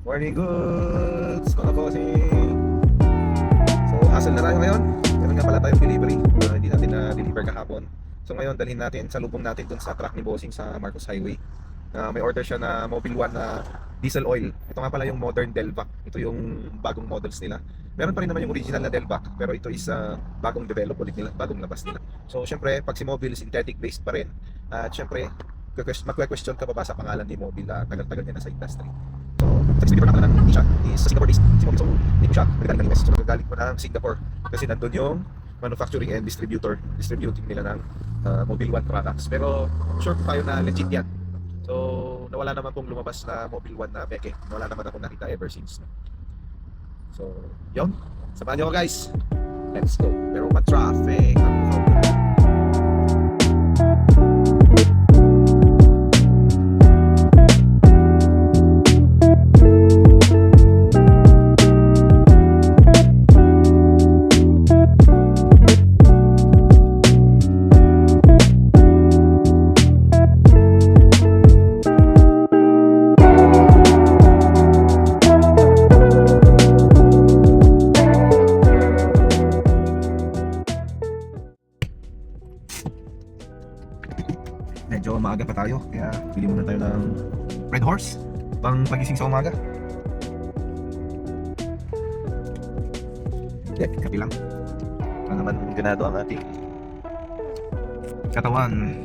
Morning goods, mga bossing. So, hassle na tayo ngayon. Meron nga pala tayong delivery. Hindi natin na-deliver kahapon. So, ngayon, dalhin natin, salubong natin dun sa truck ni bossing sa Marcos Highway. May order siya na Mobil 1 na diesel oil. Ito nga pala yung modern Delvac. Ito yung bagong models nila. Meron pa rin naman yung original na Delvac, pero ito is bagong develop ulit nila, bagong labas nila. So, syempre, pag si Mobil synthetic based pa rin. At syempre, magque-question ka pa ba sa pangalan ni Mobil, tagal-tagal niya na sa industry. So, sa deliver na ng siya is sa Singapore based. Si Mobil, so hindi ko siya nagagaling ng US. So, nagagaling ko ng Singapore kasi nandun yung manufacturing and distributing nila ng Mobil 1 products. Pero sure po tayo na legit yan. So, nawala naman pong lumabas na Mobil 1 na peke. Nawala naman ako nakita ever since. So, yun. Samahan nyo ako guys. Let's go. Pero ma-traffic. Medyo maaga pa tayo, kaya bili muna tayo ng Red Horse pang pagising sa umaga. Kape lang para naman ganado ang ating katawan.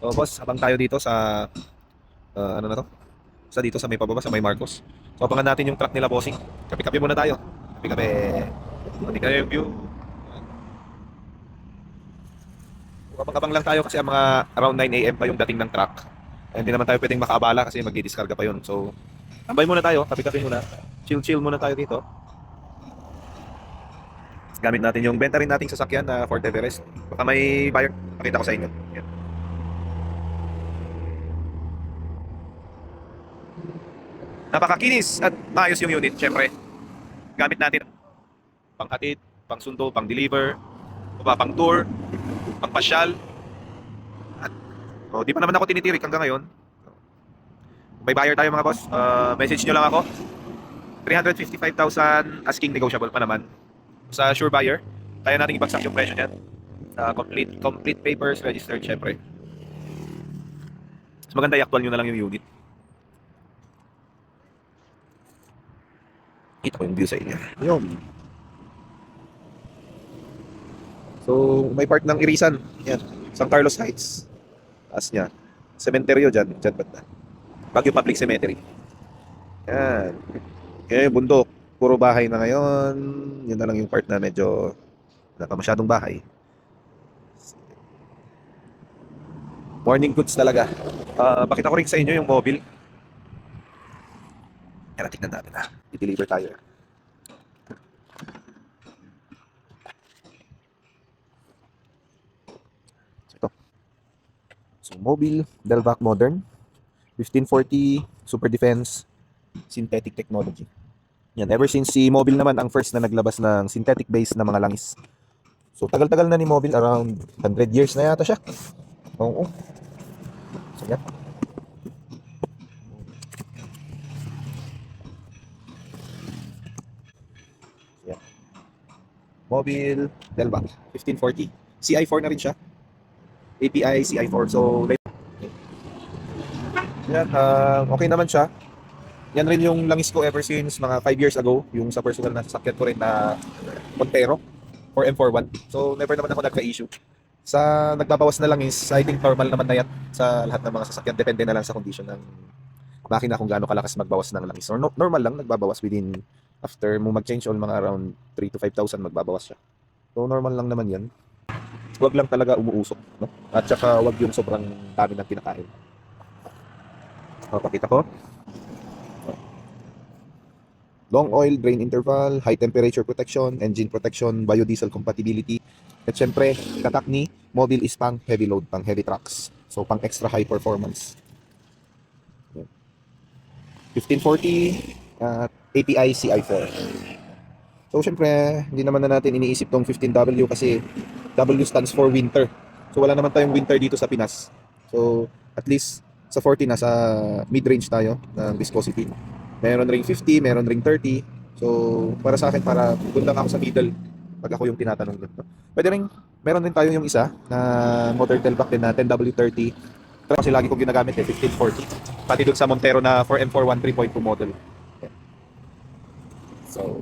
So boss, habang tayo dito sa ano na to? Sa dito sa may pababa sa may Marcos. So abangan natin yung truck nila bossing. Kape-kape muna tayo. Kape-kape. Tingnan yung view. Abang-abang lang tayo kasi ang mga around 9 AM pa yung dating ng truck. Hindi naman tayo pwedeng makaabala kasi magdi-discarga pa yun. So tambay muna tayo, kape-kape muna. Chill-chill muna tayo dito. Gamit natin yung benta rin nating sasakyan na Ford Everest. Baka may buyer, pakita ko sa inyo. Yan. Napakakinis at maayos yung unit, syempre. Gamit natin panghatid, pangsundo, pang-deliver, pang tour, pang pasyal. At di pa naman ako tinitirik hanggang ngayon. May buyer tayo mga boss. Message nyo lang ako. 355,000 asking, negotiable pa naman. Sa sure buyer, kaya natin ibagsak yung presyo niyan. Complete papers, registered syempre. Mas maganda i-actual nyo na lang yung unit. Kita ko yung view sa inyo. Yun. So, may part ng Irisan. Yan. San Carlos Heights. Taas niya. Cementerio dyan. Dyan ba na? Baguio Public Cemetery. Yan. Kaya yung bundok. Puro bahay na ngayon. Yun na lang yung part na medyo wala pa masyadong bahay. Morning goods talaga. Pakita ko rin sa inyo yung mobile. Yan, tignan natin ha. I-deliver tayo. So ito. So Mobile Delvac Modern 1540 Super Defense Synthetic Technology. Yan, ever since si Mobile naman ang first na naglabas ng synthetic base na mga langis. So tagal-tagal na ni Mobile, around 100 years na yata siya. Oo. So yan. Yan. Mobile Delvac 1540. CI4 na rin siya. API CI4. So yan, okay naman siya. Yan rin yung langis ko ever since mga 5 years ago, yung sa personal na sasakyan ko rin na Montero or M41. So never naman ako nagka-issue. Sa nagbabawas na langis, I think normal naman na yan sa lahat ng mga sasakyan. Depende na lang sa condition ng makina kung gaano kalakas magbawas ng langis. Or normal lang, nagbabawas within, after mo mag-change oil, mga around 3 to 5,000 magbabawas siya. So normal lang naman yan. Huwag lang talaga umuusok, no? At saka huwag yung sobrang dami ng kinakain. Pakita ko. Long oil drain interval, high temperature protection, engine protection, biodiesel compatibility. At syempre, tatak ni Mobile is pang heavy load, pang heavy trucks. So pang extra high performance. 1540 API CI4. So syempre, hindi naman na natin iniisip tong 15W kasi W stands for winter. So wala naman tayong winter dito sa Pinas. So at least sa 40 nasa mid-range tayo ng viscosity. Meron ring 50, meron ring 30. So para sa akin, para doon lang ako sa middle pag ako yung tinatanong dito. Pwede rin, meron din tayo yung isa na motor tailback din na 10W30. Kasi lagi kong ginagamit 1540. Pati doon sa Montero na 4M41 3.2 model. So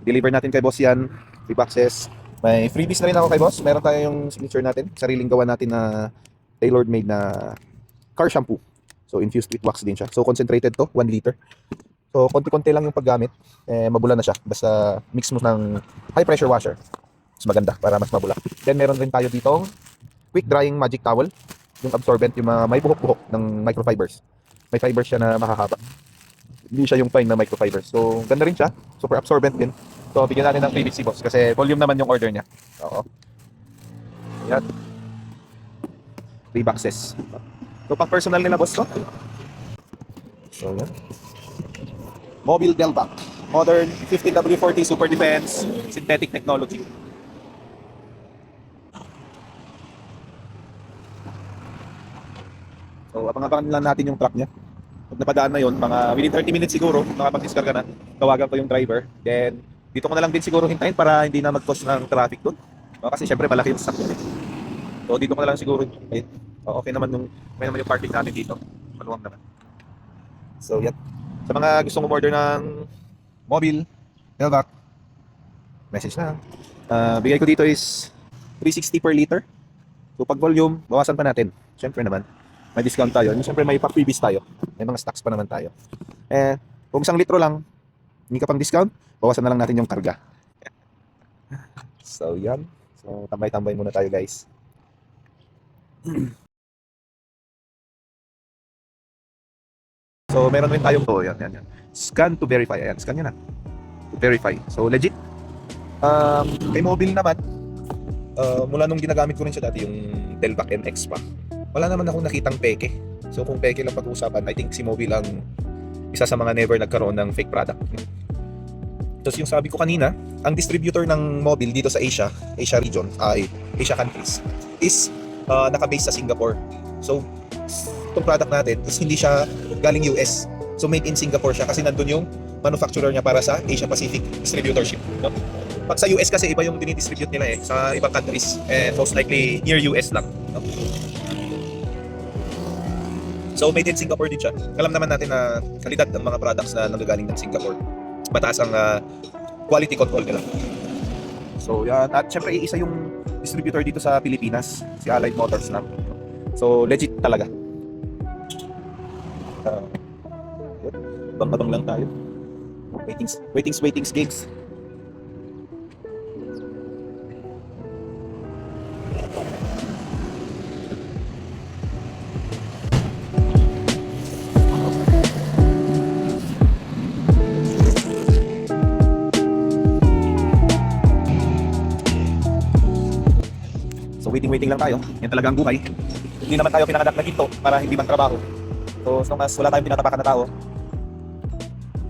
deliver natin kay boss yan, free boxes. May freebies na rin ako kay boss. Meron tayo yung signature natin, sariling gawa natin na tailored made na car shampoo. So infused with wax din siya. So concentrated to, 1 liter. So konti-konti lang yung paggamit, mabula na siya. Basta mix mo ng high pressure washer. Mas maganda para mas mabula. Then meron rin tayo ditong quick drying magic towel. Yung absorbent, yung may buhok-buhok ng microfibers. May fibers siya na makakapa. Hindi siya yung fine na microfibers. So ganda rin siya. Super absorbent din. So bigyan natin ng freebies si boss kasi volume naman yung order niya. Oo. Yan. 3 boxes. So pang personal nila boss to. So yan. Mobile Delvac Modern 15W40 Super Defense Synthetic Technology. So abang-abangan lang natin yung truck niya. Pag napadaan na yun, mga within 30 minutes siguro, nakapag-discarga na, tawagan ko yung driver. Then dito ko na lang din siguro hintayin para hindi na mag-cause ng traffic doon. Kasi syempre malaki yung stock. So dito ko na lang siguro hintayin. Okay naman yung parking natin dito. Maluwang naman. So yan. Sa mga gustong umorder ng Mobile Delvac, message na. Bigay ko dito is 360 per liter. So pag volume, bawasan pa natin. Syempre naman, may discount tayo. Syempre may pa-freebies tayo. May mga stocks pa naman tayo. Kung 1 litro lang, hindi ka pang discount, bawasan na lang natin yung karga. So yan. So tambay-tambay muna tayo guys. So meron rin tayong yan. Scan to verify. Ayan, scan nyo na. To verify. So legit. Kay Mobile naman, mula nung ginagamit ko rin siya dati, yung Delvac MX pa, wala naman akong nakitang peke. So kung peke lang pag-uusapan, I think si Mobile ang isa sa mga never nagkaroon ng fake product. Tapos yung sabi ko kanina, ang distributor ng Mobile dito sa Asia region, Asia countries, is naka-base sa Singapore. So itong product natin is hindi siya galing US. So made in Singapore siya kasi nandun yung manufacturer niya para sa Asia Pacific distributorship. No? Pag sa US kasi iba yung dinidistribute nila sa ibang countries. Most likely near US lang. No? So made in Singapore din siya. Alam naman natin na kalidad ng mga products na nanggagaling ng Singapore. Mataas ang quality control nila. So yan. At syempre isa yung distributor dito sa Pilipinas, si Allied Motors lang. So legit talaga. Babang lang tayo. Waitings gigs. So waiting lang tayo. Yan talaga ang buhay. hindi naman tayo pinanganak na ginto para hindi man trabaho. So, as long as wala tayong tinatapakan na tao,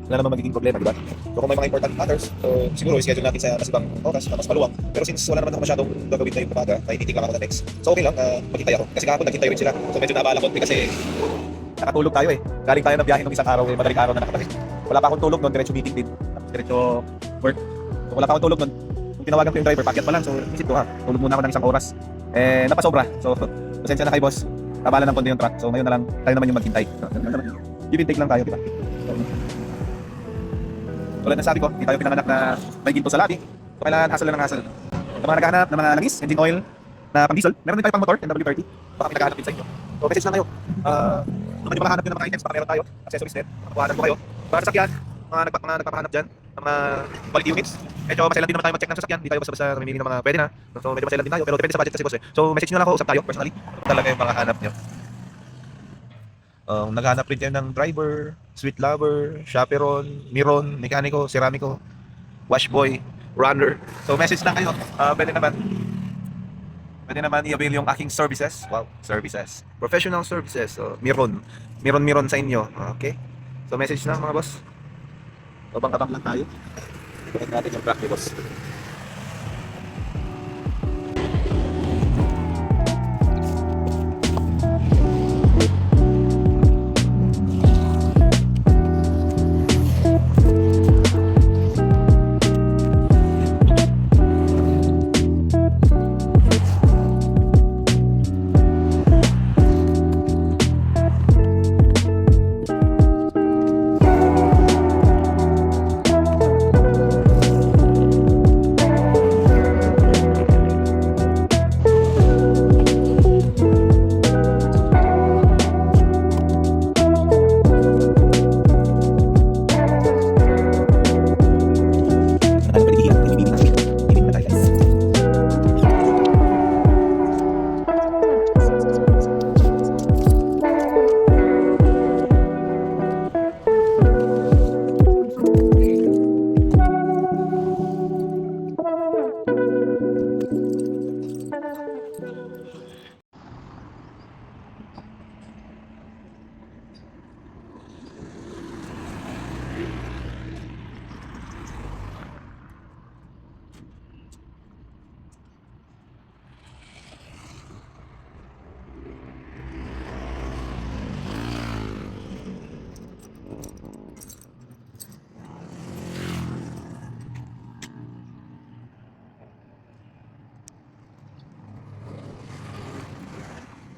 wala naman magiging problema, di ba? So, kung may mga important matters, so siguro i-schedule natin sa mas ibang oras na mas maluwang. Pero since wala naman ako masyadong gagawin ngayong umaga, may meeting lang ako na next. So, okay lang, maghintay ako. Kasi kahapon naghintay rin sila. So, medyo naabala ko kasi nakatulog tayo eh. Galing tayo ng biyahe nung isang araw eh, madaling araw na nakapatid. Wala pa akong tulog noon, diretso meeting din. Diretso work. So, wala pa akong tulog noon. Kung tinawagan ko yung driver, packet pa lang. So, isip ko tulog muna ako ng isang oras. Eh, napasobra. So, pasensya na kay boss. Tabala ng konti yung truck. So, ngayon na lang, tayo naman yung maghintay. Give and take lang tayo, di ba? Tulad na sabi ko, hindi tayo pinanganak na may ginto sa labi. So, kailangan hassle lang ng hassle. Sa mga naghahanap ng mga langis, engine oil, na pang diesel, meron din tayo pang motor, NW30. Baka may naghahanap din sa inyo. So, message lang kayo. Kung hindi makahanap nyo ng mga items, baka meron tayo. Accessories din. Makakuhanan po kayo. Para sa sakyan, mga nagpapahanap dyan, ng mga quality units. Medyo maselan din naman tayo mag-check ng sasakyan. Hindi tayo basta-basta namimili ng mga pwede na. So, medyo maselan din tayo. Pero depende sa budget kasi boss eh. So, message nyo lang ako, usap tayo personally. Ano talaga yung mga hanap nyo. Naghanap rin kayo ng driver, sweet lover, chaperon, miron, mekaniko, ceramiko, washboy, runner. So message lang kayo. Pwede naman i-avail yung aking services. Wow, services. Professional services. So miron sa inyo. Okay? So message lang mga boss. So bang-abang lang tayo. Tingnan natin yung truck ni boss.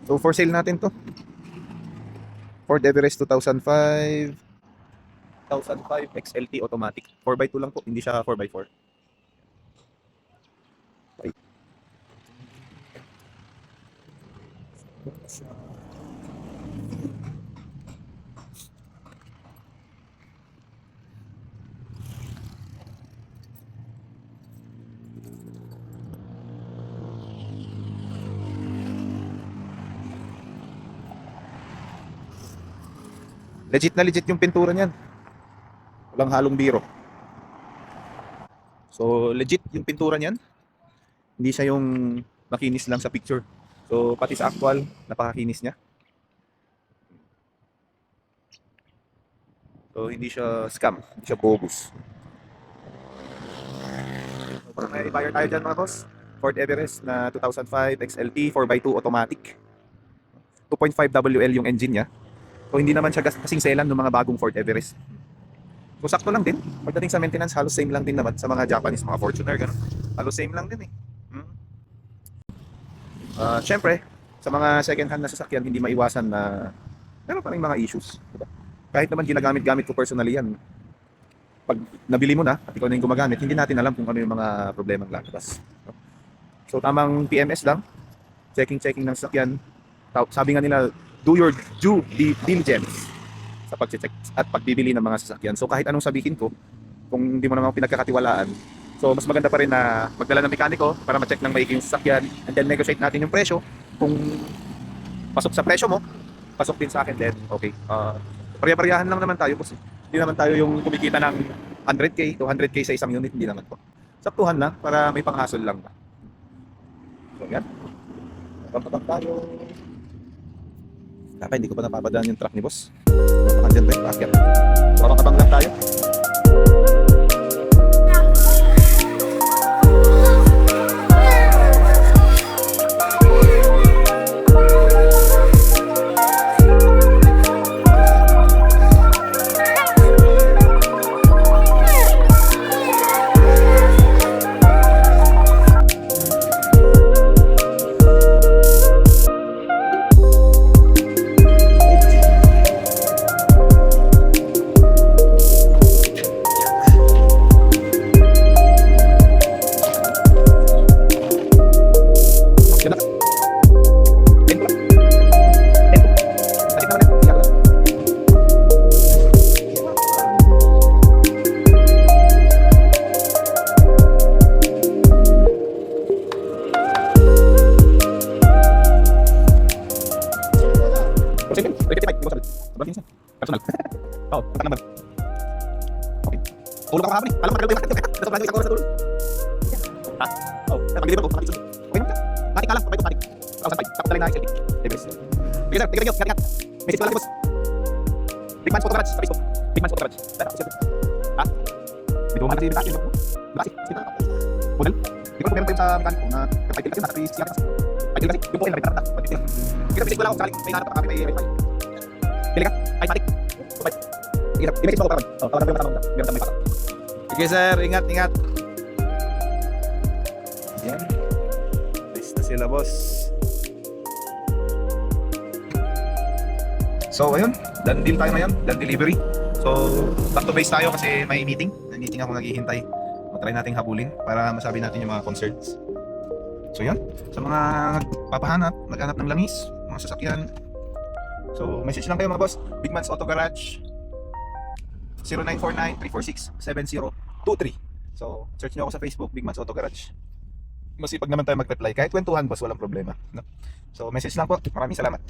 So for sale natin to. Ford Everest 2005 XLT automatic. 4x2 lang po, hindi siya 4x4. Okay. Legit na legit yung pintura niyan. Walang halong biro. So legit yung pintura niyan. Hindi siya yung makinis lang sa picture. So pati sa actual, napakakinis niya. So hindi siya scam, hindi siya bogus. So, para may buyer tayo dyan mga boss. Ford Everest na 2005 XLT 4x2 automatic. 2.5 WL yung engine niya. So hindi naman siya kasing selan ng mga bagong Ford Everest. So sakto lang din. Pagdating sa maintenance, halos same lang din naman sa mga Japanese, mga Fortuner, gano'n. Halos same lang din eh. Siyempre, sa mga second hand na sasakyan, hindi maiwasan na meron pa rin mga issues. Diba? Kahit naman ginagamit-gamit ko personally yan. Pag nabili mo na, at ikaw na yung gumagamit, hindi natin alam kung ano yung mga problemang lalabas. So tamang PMS lang, checking ng sasakyan. Sabi nga nila, do your due diligence sa pag-check at pagbibili ng mga sasakyan. So kahit anong sabihin ko, kung hindi mo naman pinagkakatiwalaan, so mas maganda pa rin na magdala ng mekaniko para ma-check ng maigi yung sasakyan and then negotiate natin yung presyo. Kung pasok sa presyo mo, pasok din sa akin, then okay. Pareha-parehahan lang naman tayo kasi hindi naman tayo yung kumikita ng 100k, 200k sa isang unit, hindi naman po. Saktuhan lang para may pang-hassle lang ba. So yan. Kapag tayo Kaka, hindi ko pa napapadaan yung truck ni boss. Baka dyan tayo paakyat. So, abang-abang lang tayo. Personal. Oo, tatak naman. Okay. Tulog ako kahapon eh. Alam mo, matagal ba yung sakit? Nasa plano isang oras na tulog. Ha? Oo, pag-deliver ko, pakit. Okay naman ka. Matik ka lang, pabay ko, matik. Tapos tapos talay na selfie. Debes. Sige sir, tingnan nyo, ingat. Message ko lang boss. Big Man's Photo Garage sa Facebook. Big Man's Photo Garage. Tara, selfie. Ha? May dumaan kasi yung bakit. Bakit? Sino na? Model? Di ko meron pa yun sa mechanic ko na kapaitil kasi, nasa 3 kasi. Paitil kasi, yung po yun, na-return na. Pagtitil. Sige, message ko lang ako, sakaling may hanap kami, may wifi. Pili ka? Ay, matik. Bye. Sige, i-message mo ako karon. Oh, tawagan ko yung kasama mo. Meron may pata. Sige sir, ingat. Yan. Nice na sila boss. So, ayun. Done deal tayo ngayon. Done delivery. So, back to base tayo kasi may meeting. May meeting ako naghihintay. So, try nating habulin para masabi natin yung mga concerns. So, yun. Sa mga nagpapahanap, naghanap ng langis, mga sasakyan. So, message lang kayo mga boss. Big Man's Auto Garage. 0949-346-7023. So, search nyo ako sa Facebook, Big Man's Auto Garage. Masipag naman tayo mag-reply. Kahit kwentuhan boss, walang problema. No? So, message lang po. Maraming salamat.